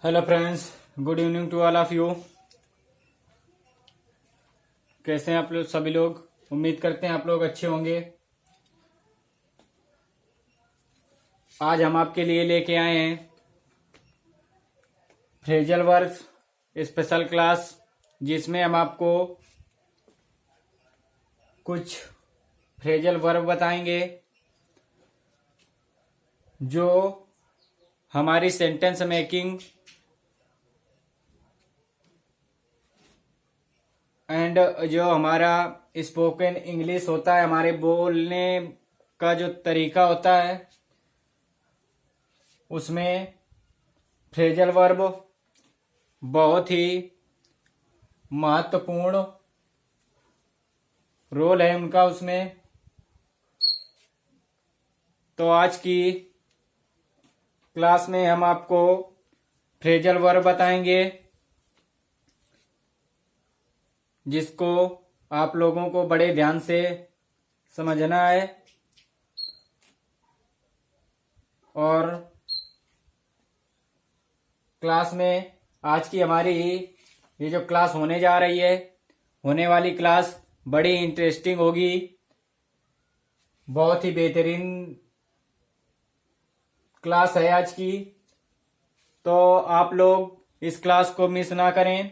Hello friends, good evening to all of you. कैसे हैं आप लोग सभी लोग? उम्मीद करते हैं आप लोग अच्छे होंगे। आज हम आपके लिए लेके आए हैं फ्रेजल वर्ब स्पेशल क्लास, जिसमें हम आपको कुछ फ्रेजल वर्ब बताएंगे जो हमारी सेंटेंस मेकिंग एंड जो हमारा स्पोकन इंग्लिश होता है, हमारे बोलने का जो तरीका होता है, उसमें फ्रेजल वर्ब बहुत ही महत्वपूर्ण रोल है उनका उसमें। तो आज की क्लास में हम आपको फ्रेजल वर्ब बताएंगे, जिसको आप लोगों को बड़े ध्यान से समझना है। और क्लास में आज की हमारी ये जो क्लास होने जा रही है, होने वाली क्लास बड़ी इंटरेस्टिंग होगी, बहुत ही बेहतरीन क्लास है आज की। तो आप लोग इस क्लास को मिस ना करें,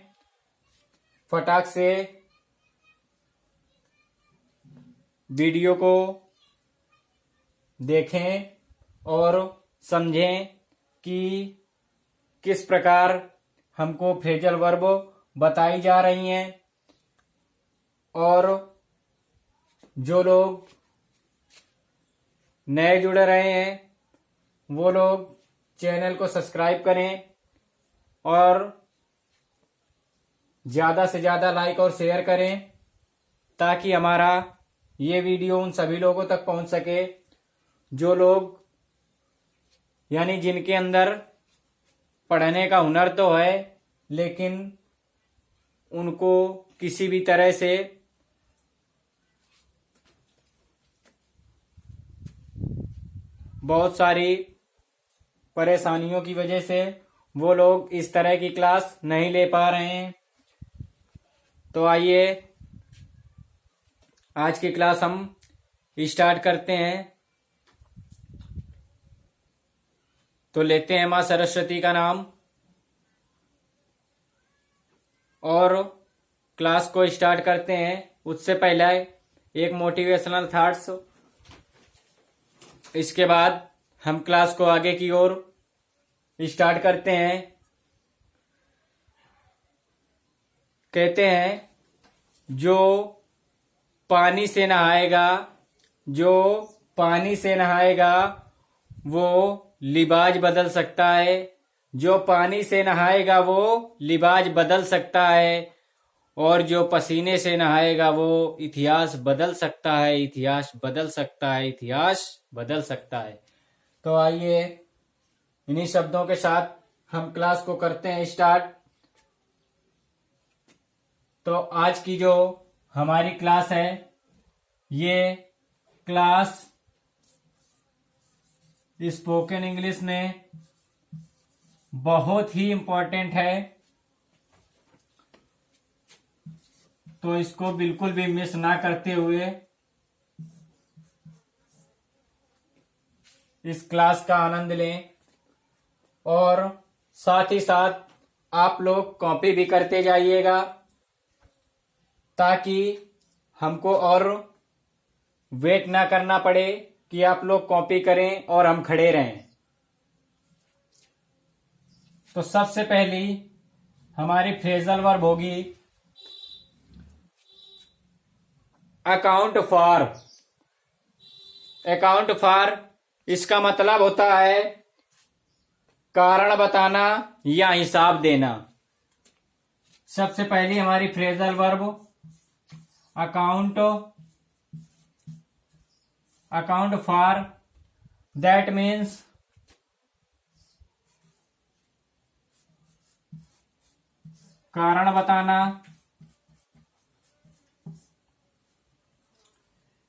फटाक से वीडियो को देखें और समझें कि किस प्रकार हमको फ्रेजल वर्ब बताई जा रही हैं। और जो लोग नए जुड़ रहे हैं वो लोग चैनल को सब्सक्राइब करें और ज़्यादा से ज़्यादा लाइक और शेयर करें, ताकि हमारा ये वीडियो उन सभी लोगों तक पहुंच सके जो लोग, यानी जिनके अंदर पढ़ने का हुनर तो है, लेकिन उनको किसी भी तरह से बहुत सारी परेशानियों की वजह से वो लोग इस तरह की क्लास नहीं ले पा रहे हैं। तो आइए आज की क्लास हम स्टार्ट करते हैं। तो लेते हैं माँ सरस्वती का नाम और क्लास को स्टार्ट करते हैं। उससे पहले एक मोटिवेशनल थॉट्स, इसके बाद हम क्लास को आगे की ओर स्टार्ट करते हैं। कहते हैं, जो पानी से नहाएगा, जो पानी से नहाएगा वो लिबाज बदल सकता है। जो पानी से नहाएगा वो लिबाज बदल सकता है, और जो पसीने से नहाएगा वो इतिहास बदल सकता है, इतिहास बदल सकता है, इतिहास बदल सकता है। तो आइए इन्हीं शब्दों के साथ हम क्लास को करते हैं स्टार्ट। तो आज की जो हमारी क्लास है, ये क्लास स्पोकन इंग्लिश में बहुत ही इम्पोर्टेंट है, तो इसको बिल्कुल भी मिस ना करते हुए इस क्लास का आनंद लें। और साथ ही साथ आप लोग कॉपी भी करते जाइएगा, ताकि हमको और वेट ना करना पड़े कि आप लोग कॉपी करें और हम खड़े रहें। तो सबसे पहली हमारी फ्रेजल वर्ब होगी अकाउंट फॉर। अकाउंट फॉर, इसका मतलब होता है कारण बताना या हिसाब देना। सबसे पहली हमारी phrasal verb account, account for, that means कारण बताना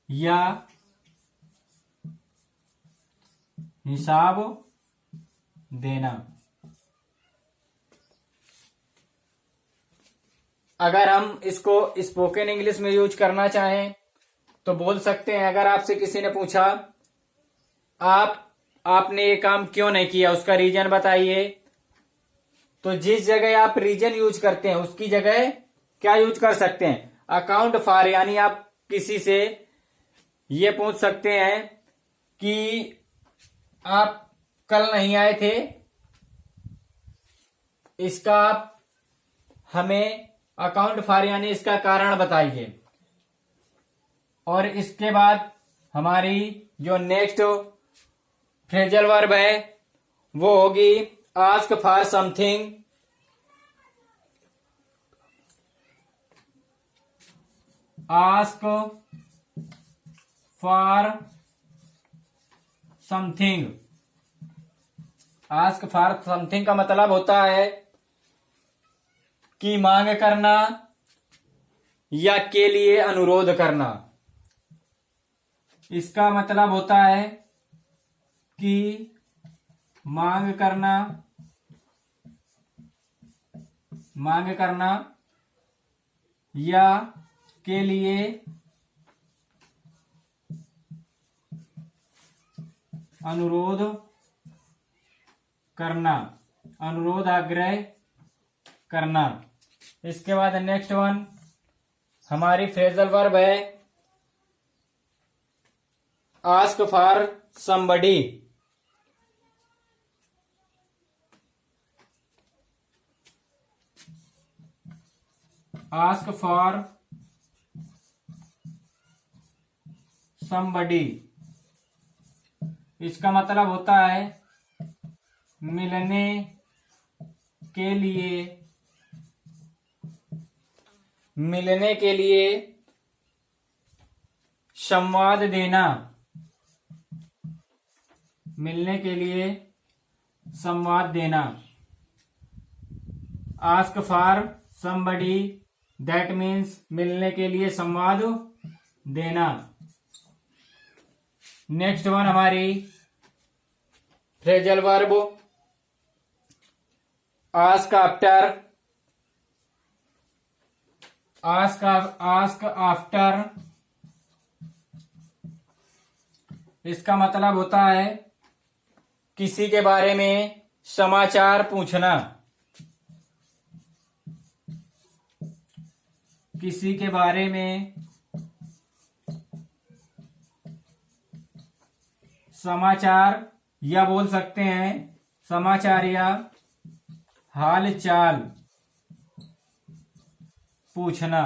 या हिसाब देना। अगर हम इसको स्पोकन इंग्लिश में यूज करना चाहें तो बोल सकते हैं, अगर आपसे किसी ने पूछा आपने ये काम क्यों नहीं किया, उसका रीजन बताइए, तो जिस जगह आप रीजन यूज करते हैं उसकी जगह क्या यूज कर सकते हैं, अकाउंट फॉर। यानी आप किसी से ये पूछ सकते हैं कि आप कल नहीं आए थे, इसका आप हमें अकाउंट फॉर यानी इसका कारण बताइए। और इसके बाद हमारी जो नेक्स्ट फ्रेजल वर्ब है वो होगी ask for something. Ask for something. Ask for something का मतलब होता है कि मांग करना या के लिए अनुरोध करना। इसका मतलब होता है कि मांग करना या के लिए अनुरोध करना, अनुरोध आग्रह करना। इसके बाद नेक्स्ट वन हमारी फ्रेजल वर्ब है ask for somebody. Ask for somebody, इसका मतलब होता है मिलने के लिए, मिलने के लिए संवाद देना, मिलने के लिए संवाद देना। Ask for somebody that means मिलने के लिए संवाद देना। नेक्स्ट वन हमारी phrasal verb ask after. Ask after, इसका मतलब होता है किसी के बारे में समाचार पूछना, किसी के बारे में समाचार या बोल सकते हैं समाचार या हाल चाल पूछना।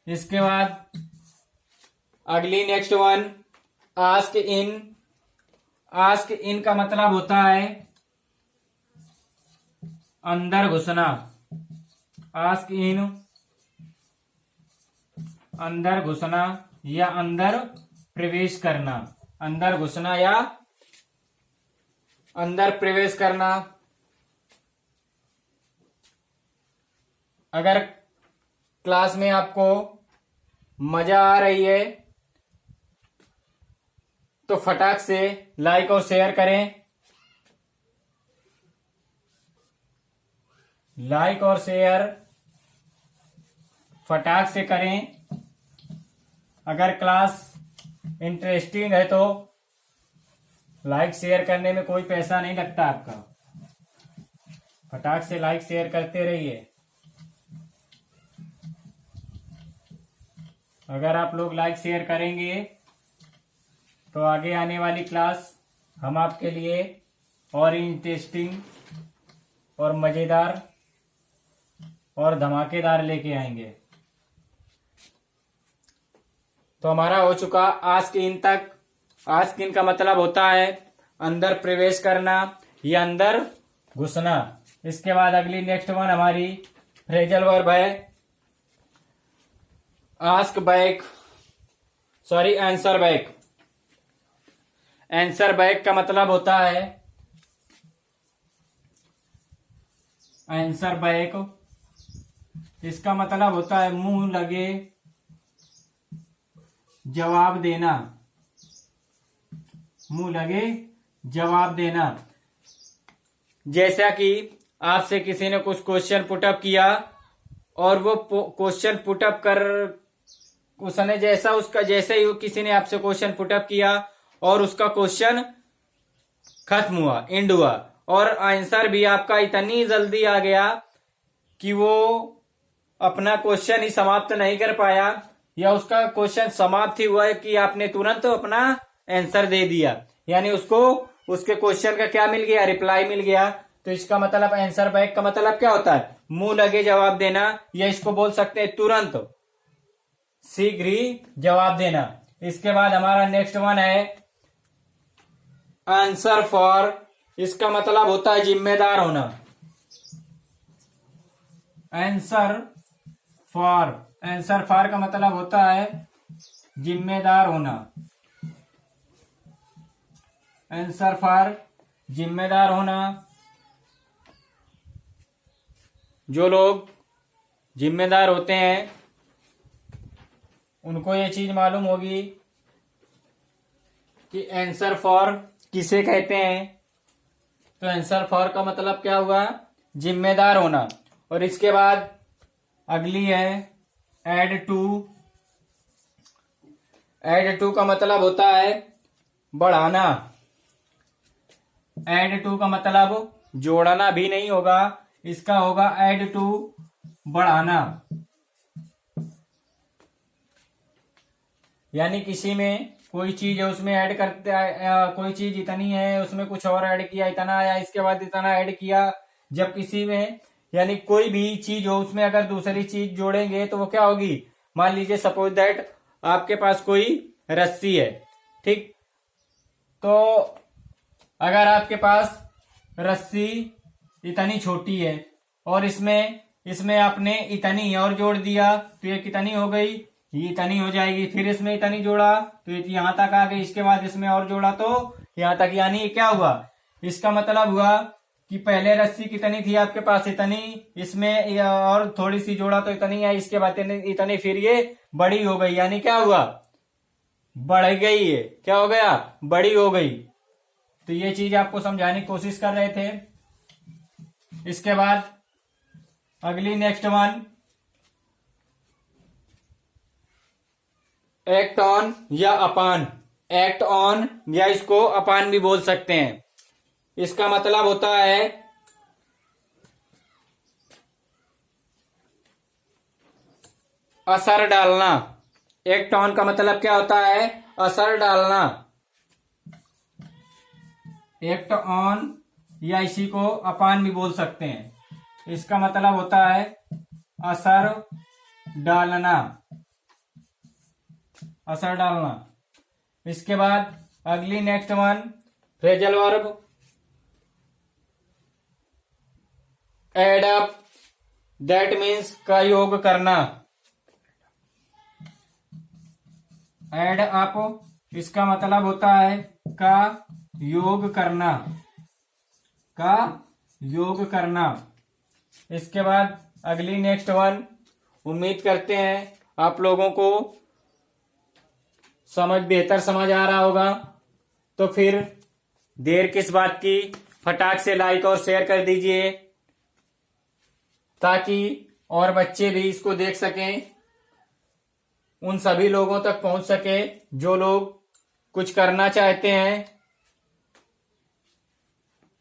इसके बाद अगली next one ask in. Ask in का मतलब होता है अंदर घुसना। आस्क इन अंदर घुसना या अंदर प्रवेश करना, अंदर घुसना या अंदर प्रवेश करना। अगर क्लास में आपको मजा आ रही है तो फटाक से लाइक और शेयर करें, लाइक और शेयर फटाक से करें। अगर क्लास इंटरेस्टिंग है तो लाइक शेयर करने में कोई पैसा नहीं लगता आपका, फटाक से लाइक शेयर करते रहिए। अगर आप लोग लाइक शेयर करेंगे तो आगे आने वाली क्लास हम आपके लिए और इंटरेस्टिंग और मजेदार और धमाकेदार लेके आएंगे। तो हमारा हो चुका आस्क इन तक। आस्क इन का मतलब होता है अंदर प्रवेश करना या अंदर घुसना। इसके बाद अगली नेक्स्ट वन हमारी फ्रेजल वर्ब है ask back, sorry answer back. Answer back का मतलब होता है आंसर बैक, इसका मतलब होता है मुंह लगे जवाब देना, मुंह लगे जवाब देना। जैसा कि आपसे किसी ने कुछ क्वेश्चन पुटअप किया और वो क्वेश्चन पुटअप कर उसने जैसे ही किसी ने आपसे क्वेश्चन पुटअप किया और उसका क्वेश्चन खत्म हुआ, एंड हुआ, और आंसर भी आपका इतनी जल्दी आ गया कि वो अपना क्वेश्चन ही समाप्त नहीं कर पाया, या उसका क्वेश्चन समाप्त ही हुआ है कि आपने तुरंत अपना आंसर दे दिया, यानी उसको उसके क्वेश्चन का क्या मिल गया, रिप्लाई मिल गया। तो इसका मतलब आंसर बैक का मतलब क्या होता है, मुंह लगे जवाब देना, या इसको बोल सकते हैं तुरंत शीघ्र ही जवाब देना। इसके बाद हमारा नेक्स्ट वन है आंसर फॉर। इसका मतलब होता है जिम्मेदार होना। आंसर फॉर का मतलब होता है जिम्मेदार होना। आंसर फॉर जिम्मेदार होना। जो लोग जिम्मेदार होते हैं उनको ये चीज मालूम होगी कि आंसर फॉर किसे कहते हैं। तो आंसर फॉर का मतलब क्या हुआ, जिम्मेदार होना। और इसके बाद अगली है एड टू। एड टू का मतलब होता है बढ़ाना। एड टू का मतलब जोड़ना भी नहीं होगा, इसका होगा एड टू, बढ़ाना। यानी किसी में कोई चीज है उसमें ऐड करते कोई चीज इतनी है उसमें कुछ और ऐड किया, इतना आया, इसके बाद इतना ऐड किया। जब किसी में यानी कोई भी चीज हो उसमें अगर दूसरी चीज जोड़ेंगे तो वो क्या होगी, मान लीजिए सपोज दैट आपके पास कोई रस्सी है, ठीक, तो अगर आपके पास रस्सी इतनी छोटी है और इसमें आपने इतनी और जोड़ दिया तो ये कितनी हो गई, ये इतनी हो जाएगी। फिर इसमें इतनी जोड़ा तो ये यहां तक आ गई, इसके बाद इसमें और जोड़ा तो यहां तक, यानी क्या हुआ, इसका मतलब हुआ कि पहले रस्सी कितनी थी आपके पास, इतनी, इसमें और थोड़ी सी जोड़ा तो इतनी है, इसके बाद इतनी, फिर ये बड़ी हो गई, यानी क्या हुआ, बढ़ गई है, क्या हो गया, बड़ी हो गई। तो ये चीज आपको समझाने की कोशिश कर रहे थे। इसके बाद अगली नेक्स्ट वन, एक्ट ऑन या अपान। एक्ट ऑन या इसको अपान भी बोल सकते हैं। इसका मतलब होता है असर डालना। एक्ट ऑन का मतलब क्या होता है, असर डालना। एक्ट ऑन या इसी को अपान भी बोल सकते हैं। इसका मतलब होता है असर डालना, असर डालना। इसके बाद अगली next one, phrasal verb, add up, that means का योग करना। एड अप इसका मतलब होता है का योग करना, का योग करना। इसके बाद अगली नेक्स्ट वन, उम्मीद करते हैं आप लोगों को बेहतर समझ आ रहा होगा। तो फिर देर किस बात की, फटाक से लाइक और शेयर कर दीजिए ताकि और बच्चे भी इसको देख सकें, उन सभी लोगों तक पहुंच सके जो लोग कुछ करना चाहते हैं।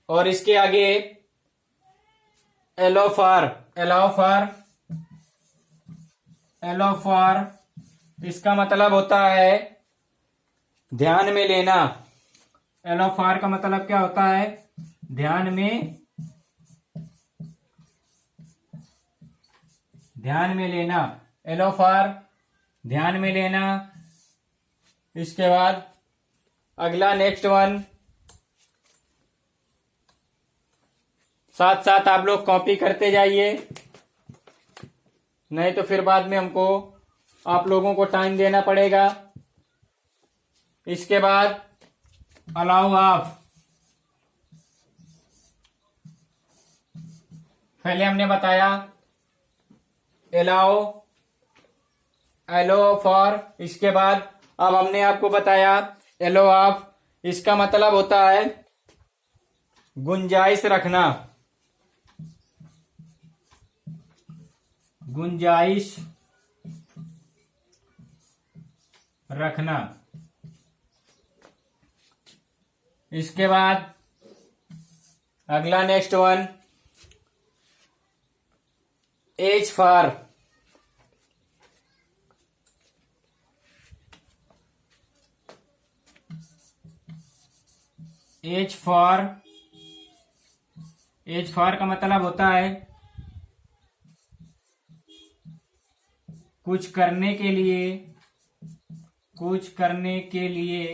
और इसके आगे एलो फॉर इसका मतलब होता है ध्यान में लेना। एलो फॉर का मतलब क्या होता है, ध्यान में लेना। एलो फॉर ध्यान में लेना। इसके बाद अगला नेक्स्ट वन, साथ साथ आप लोग कॉपी करते जाइए, नहीं तो फिर बाद में हमको आप लोगों को टाइम देना पड़ेगा। इसके बाद अलाउ ऑफ, पहले हमने बताया एलो फॉर, इसके बाद अब हमने आपको बताया एलो ऑफ। इसका मतलब होता है गुंजाइश रखना, गुंजाइश रखना। इसके बाद अगला next one, as for. As for, as for का मतलब होता है कुछ करने के लिए, कुछ करने के लिए,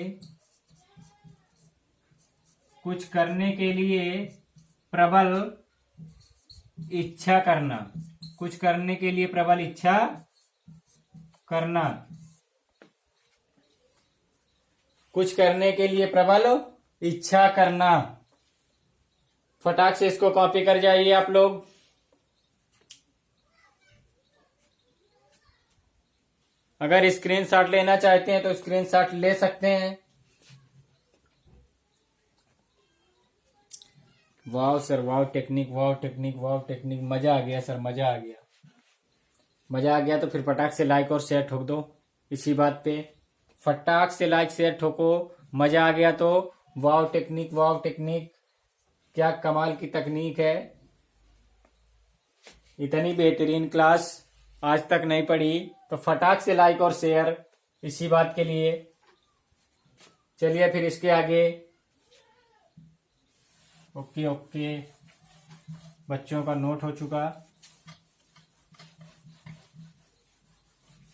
कुछ करने के लिए प्रबल इच्छा करना। कुछ करने के लिए प्रबल इच्छा करना। कुछ करने के लिए प्रबल इच्छा करना। फटाक से इसको कॉपी कर जाइए आप लोग। अगर स्क्रीनशॉट लेना चाहते हैं तो स्क्रीनशॉट ले सकते हैं। वाह सर, वाह टेक्निक, वाह टेक्निक, वाह टेक्निक, मजा आ गया सर, मजा आ गया, मजा आ गया। तो फिर फटाक से लाइक और शेयर ठोक दो इसी बात पे। फटाक से लाइक शेयर ठोको। मजा आ गया तो वाह टेक्निक, वाह टेक्निक, क्या कमाल की तकनीक है। इतनी बेहतरीन क्लास आज तक नहीं पढ़ी, तो फटाक से लाइक और शेयर इसी बात के लिए। चलिए फिर इसके आगे। ओके ओके, बच्चों का नोट हो चुका।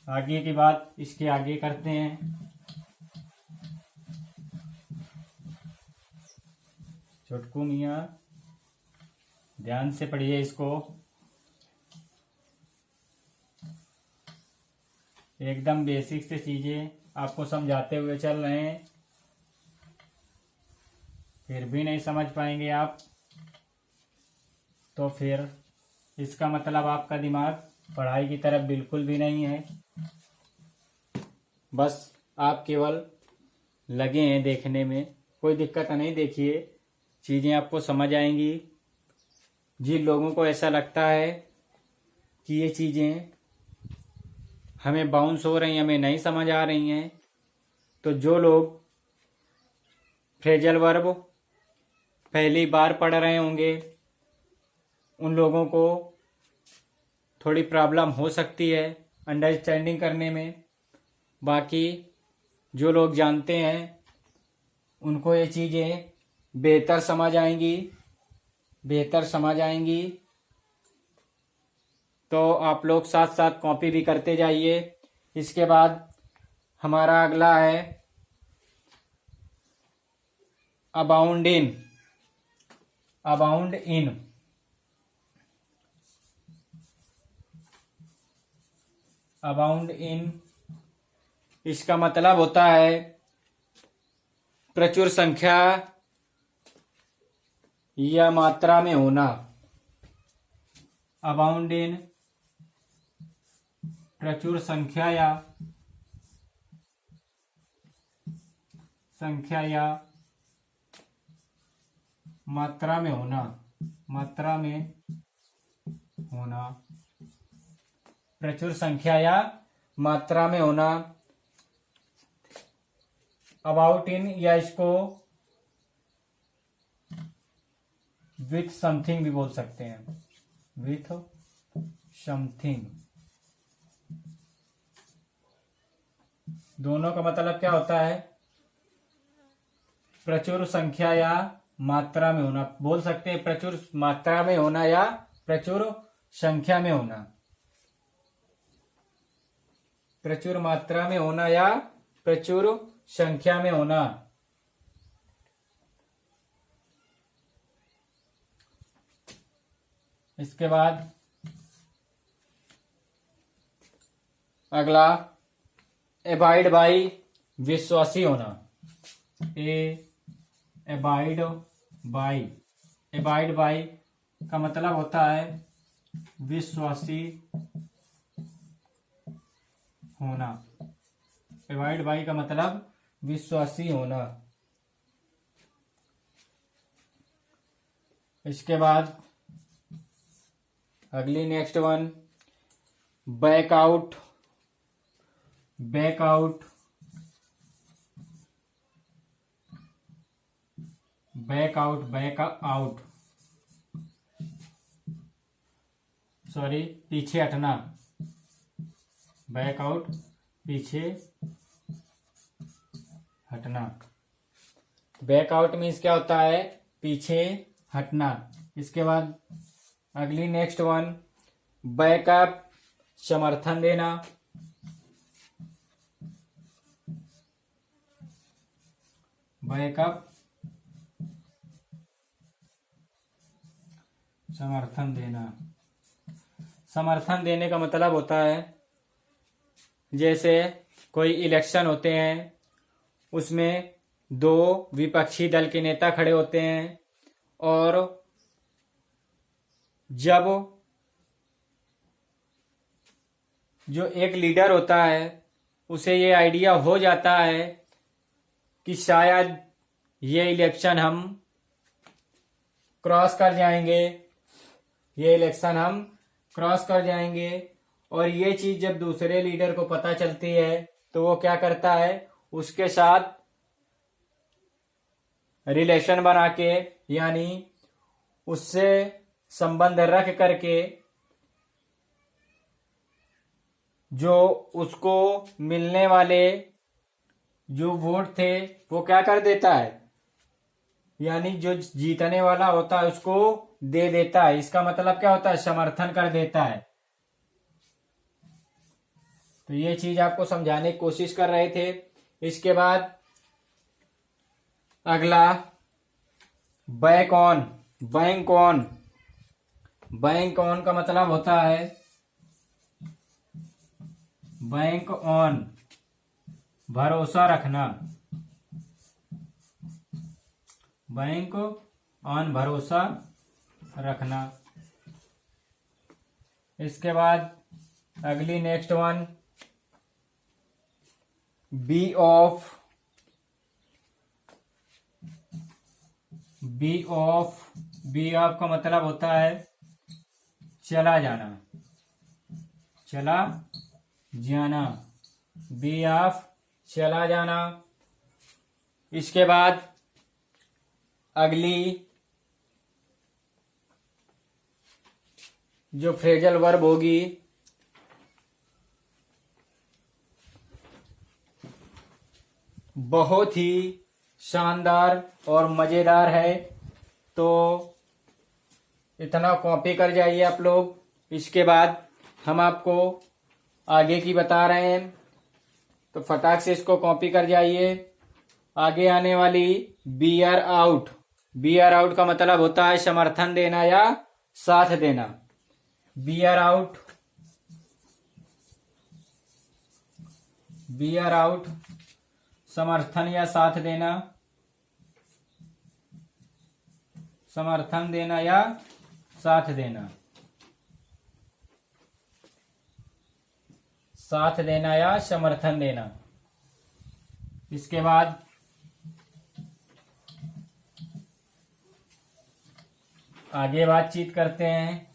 आगे की बात इसके आगे करते हैं। छोटकू मियाँ ध्यान से पढ़िए इसको, एकदम बेसिक से चीजें आपको समझाते हुए चल रहे हैं, फिर भी नहीं समझ पाएंगे आप तो फिर इसका मतलब आपका दिमाग पढ़ाई की तरफ बिल्कुल भी नहीं है। बस आप केवल लगे हैं देखने में, कोई दिक्कत नहीं। देखिए चीज़ें आपको समझ आएंगी। जिन लोगों को ऐसा लगता है कि ये चीज़ें हमें बाउंस हो रही हैं, हमें नहीं समझ आ रही हैं, तो जो लोग फ्रेजल वर्ब पहली बार पढ़ रहे होंगे उन लोगों को थोड़ी प्रॉब्लम हो सकती है अंडरस्टैंडिंग करने में। बाकी जो लोग जानते हैं उनको ये चीज़ें बेहतर समझ आएंगी, बेहतर समझ आएंगी। तो आप लोग साथ साथ कॉपी भी करते जाइए। इसके बाद हमारा अगला है abound in. Abound in, abound in, इसका मतलब होता है प्रचुर संख्या या मात्रा में होना। अबाउंड इन, प्रचुर संख्या या मात्रा में होना। मात्रा में होना, प्रचुर संख्या या मात्रा में होना। अबाउट इन, या इसको विथ समथिंग भी बोल सकते हैं। विथ समथिंग, दोनों का मतलब क्या होता है? प्रचुर संख्या या मात्रा में होना। बोल सकते हैं प्रचुर मात्रा में होना या प्रचुर संख्या में होना। प्रचुर मात्रा में होना या प्रचुर संख्या में होना। इसके बाद अगला एबाइड बाई, विश्वासी होना। एबाइड बाई, एबाइड बाई का मतलब होता है विश्वासी होना। एबाइड बाई का मतलब विश्वासी होना। इसके बाद अगली next one, back out, back out, back out, back out, sorry, पीछे हटना, बैकआउट, पीछे हटना। बैकआउट मीन्स क्या होता है? पीछे हटना। इसके बाद अगली नेक्स्ट वन, बैकअप, समर्थन देना, बैकअप, समर्थन देना। समर्थन देने का मतलब होता है जैसे कोई इलेक्शन होते हैं, उसमें दो विपक्षी दल के नेता खड़े होते हैं और जब जो एक लीडर होता है उसे ये आइडिया हो जाता है कि शायद ये इलेक्शन हम क्रॉस कर जाएंगे, ये इलेक्शन हम क्रॉस कर जाएंगे, और ये चीज जब दूसरे लीडर को पता चलती है तो वो क्या करता है, उसके साथ रिलेशन बना के, यानी उससे संबंध रख करके जो उसको मिलने वाले जो वोट थे वो क्या कर देता है, यानी जो जीतने वाला होता है उसको दे देता है। इसका मतलब क्या होता है? समर्थन कर देता है। तो ये चीज आपको समझाने की कोशिश कर रहे थे। इसके बाद अगला bank on, bank on, bank on का मतलब होता है बैंक ऑन, भरोसा रखना, बैंक ऑन, भरोसा रखना। इसके बाद अगली next one, be off, be off, be off का मतलब होता है चला जाना, चला जाना, बी ऑफ, चला जाना। इसके बाद अगली जो फ्रेजल वर्ब होगी बहुत ही शानदार और मजेदार है, तो इतना कॉपी कर जाइए आप लोग। इसके बाद हम आपको आगे की बता रहे हैं, तो फटाक से इसको कॉपी कर जाइए। आगे आने वाली बियर आउट, बियर आउट का मतलब होता है समर्थन देना या साथ देना। बियर आउट, बियर आउट, समर्थन या साथ देना, समर्थन देना या साथ देना, साथ देना या समर्थन देना। इसके बाद आगे बातचीत करते हैं।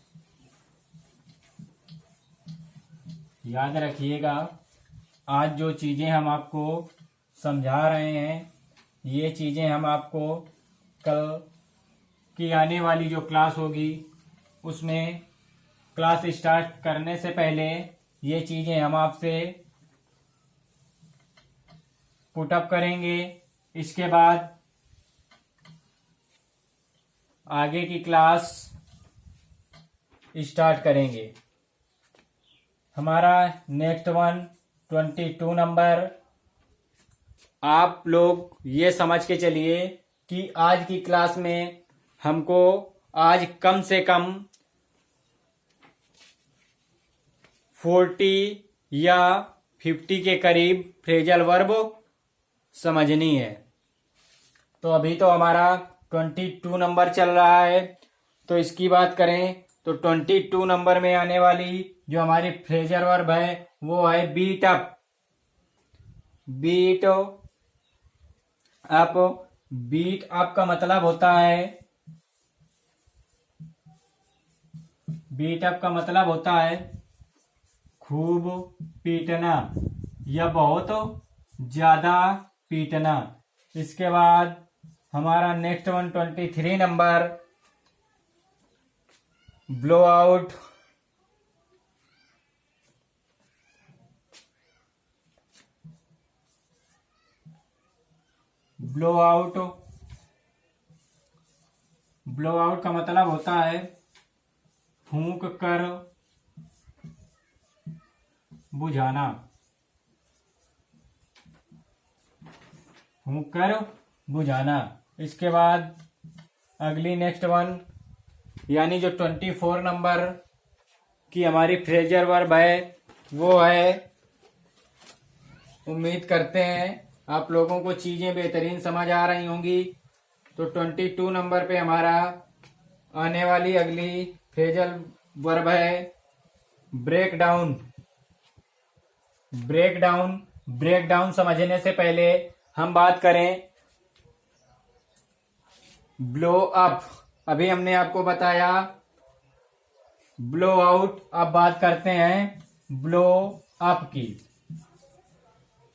याद रखिएगा, आज जो चीजें हम आपको समझा रहे हैं, ये चीजें हम आपको कल की आने वाली जो क्लास होगी उसमें क्लास स्टार्ट करने से पहले ये चीजें हम आपसे पुटअप करेंगे। इसके बाद आगे की क्लास स्टार्ट करेंगे। हमारा नेक्स्ट वन 22 नंबर। आप लोग ये समझ के चलिए कि आज की क्लास में हमको आज कम से कम 40 या 50 के करीब फ्रेजल वर्ब समझनी है। तो अभी तो हमारा 22 नंबर चल रहा है, तो इसकी बात करें तो 22 नंबर में आने वाली जो हमारी फ्रेजल वर्ब है वो है beat up, beat up. Beat up का मतलब होता है, बीट अप का मतलब होता है खूब पीटना या बहुत ज्यादा पीटना। इसके बाद हमारा next 123 number blow out. Blow out, blow out का मतलब होता है फूंक कर बुझाना, फूंक कर बुझाना। इसके बाद अगली नेक्स्ट वन यानी जो 24 नंबर की हमारी फ्रेजर वर्ब है वो है, उम्मीद करते हैं आप लोगों को चीजें बेहतरीन समझ आ रही होंगी। तो 22 नंबर पे हमारा आने वाली अगली फ्रेजल वर्ब है break down. Break down, break down समझने से पहले हम बात करें ब्लो अप। अभी हमने आपको बताया ब्लो आउट, अब बात करते हैं ब्लो अप की।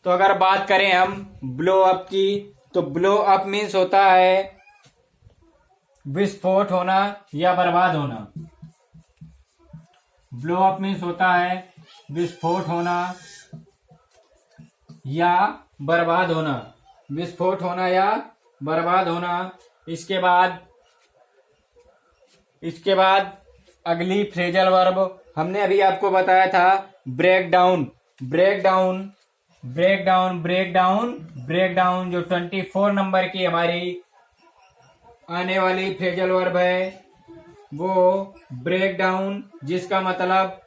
तो अगर बात करें हम ब्लो अप की तो ब्लो अप मीन्स होता है विस्फोट होना या बर्बाद होना। ब्लो अप मीन्स होता है विस्फोट होना या बर्बाद होना, विस्फोट होना या बर्बाद होना। इसके बाद अगली फ्रेजल वर्ब हमने अभी आपको बताया था break down. Break down, break down, break down, break down जो 24 नंबर की हमारी आने वाली फ्रेजल वर्ब है वो ब्रेक डाउन, जिसका मतलब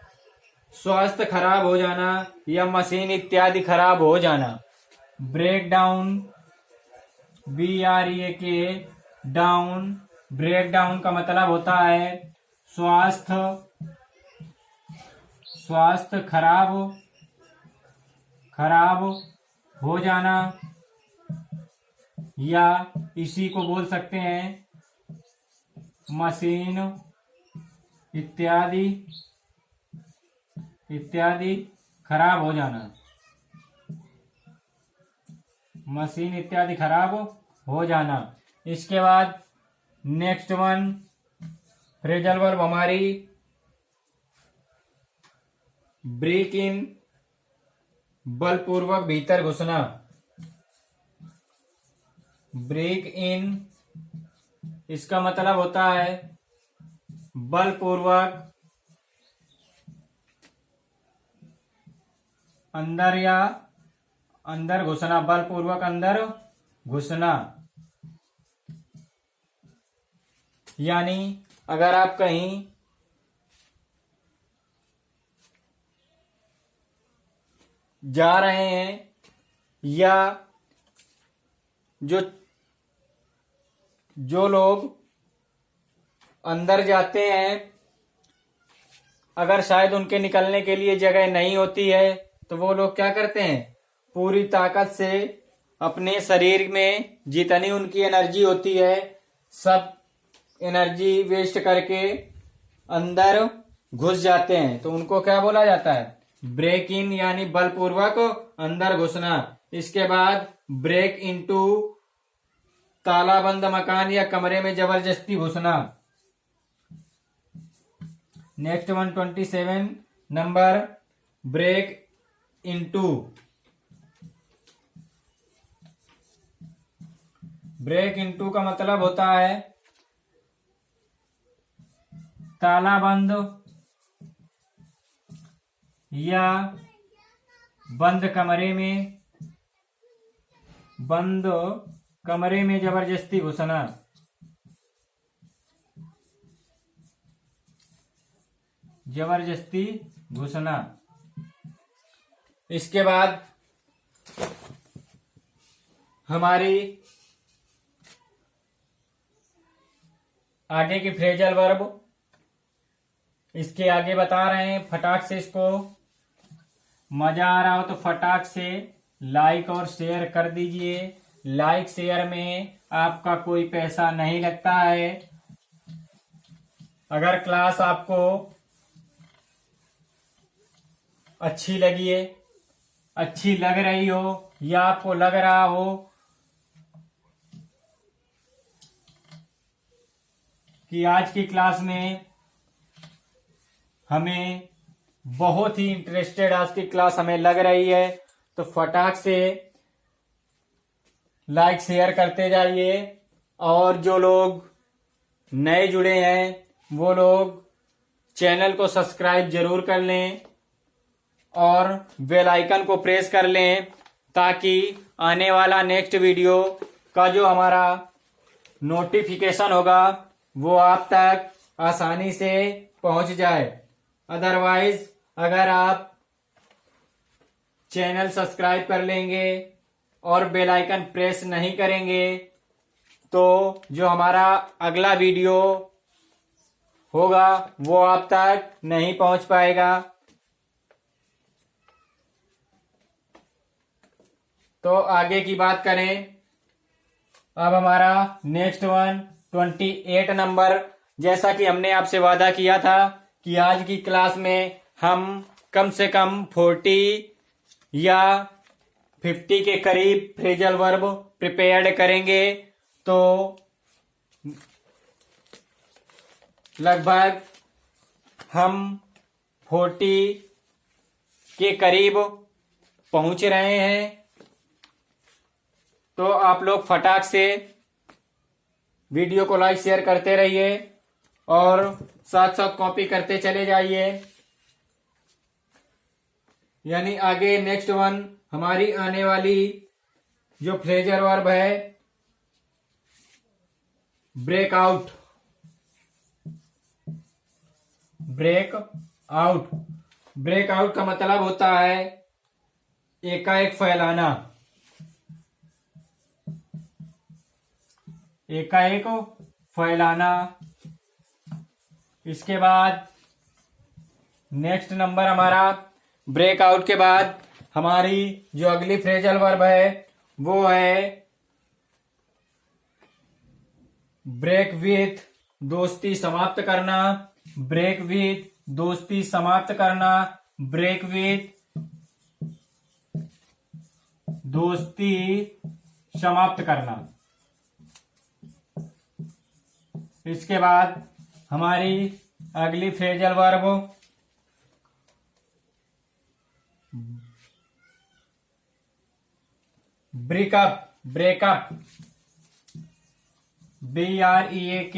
स्वास्थ्य खराब हो जाना या मशीन इत्यादि खराब हो जाना। Break down, BREAK down, break down का मतलब होता है स्वास्थ्य खराब हो जाना, या इसी को बोल सकते हैं मशीन इत्यादि खराब हो जाना, मशीन इत्यादि खराब हो जाना। इसके बाद नेक्स्ट वन फ्रेजल वर्ब हमारी ब्रेक इन, बलपूर्वक भीतर घुसना। ब्रेक इन इसका मतलब होता है बलपूर्वक अंदर घुसना, बलपूर्वक अंदर घुसना। यानी अगर आप कहीं जा रहे हैं या जो लोग अंदर जाते हैं, अगर शायद उनके निकलने के लिए जगह नहीं होती है तो वो लोग क्या करते हैं, पूरी ताकत से अपने शरीर में जितनी उनकी एनर्जी होती है सब एनर्जी वेस्ट करके अंदर घुस जाते हैं। तो उनको क्या बोला जाता है, ब्रेक इन, यानी बलपूर्वक अंदर घुसना। इसके बाद ब्रेक इनटू, तालाबंद मकान या कमरे में जबरदस्ती घुसना। Next 127 number break into. Break into का मतलब होता है तालाबंद या बंद कमरे में जबरदस्ती घुसना। जबरदस्ती घुसना। इसके बाद हमारी आगे की फ्रेजल वर्ब, इसके आगे बता रहे हैं, फटाक से इसको मजा आ रहा हो तो फटाक से लाइक और शेयर कर दीजिए। लाइक शेयर में आपका कोई पैसा नहीं लगता है। अगर क्लास आपको अच्छी लगी है, अच्छी लग रही हो या आपको लग रहा हो कि आज की क्लास में हमें बहुत ही इंटरेस्टेड आज की क्लास हमें लग रही है, तो फटाक से लाइक शेयर करते जाइए। और जो लोग नए जुड़े हैं वो लोग चैनल को सब्सक्राइब जरूर कर लें और बेल आइकन को प्रेस कर लें, ताकि आने वाला नेक्स्ट वीडियो का जो हमारा नोटिफिकेशन होगा वो आप तक आसानी से पहुंच जाए। अदरवाइज अगर आप चैनल सब्सक्राइब कर लेंगे और बेल आइकन प्रेस नहीं करेंगे तो जो हमारा अगला वीडियो होगा वो आप तक नहीं पहुंच पाएगा। तो आगे की बात करें, अब हमारा नेक्स्ट वन 28 नंबर, जैसा कि हमने आपसे वादा किया था कि आज की क्लास में हम कम से कम 40 या 50 के करीब फ्रेजल वर्ब प्रिपेयर्ड करेंगे। तो लगभग हम 40 के करीब पहुंच रहे हैं। तो आप लोग फटाक से वीडियो को लाइक शेयर करते रहिए और साथ साथ कॉपी करते चले जाइए। यानी आगे नेक्स्ट वन हमारी आने वाली जो फ्रेजल वर्ब है break out. Break out, break out का मतलब होता है एकाएक फैलाना, एकाएक फैलाना। इसके बाद नेक्स्ट नंबर हमारा ब्रेकआउट के बाद हमारी जो अगली फ्रेजल वर्ब है वो है ब्रेक विथ, दोस्ती समाप्त करना। ब्रेक विथ, दोस्ती समाप्त करना। ब्रेक विथ, दोस्ती समाप्त करना। इसके बाद हमारी अगली phrasal verb breakup, breakup, BREAK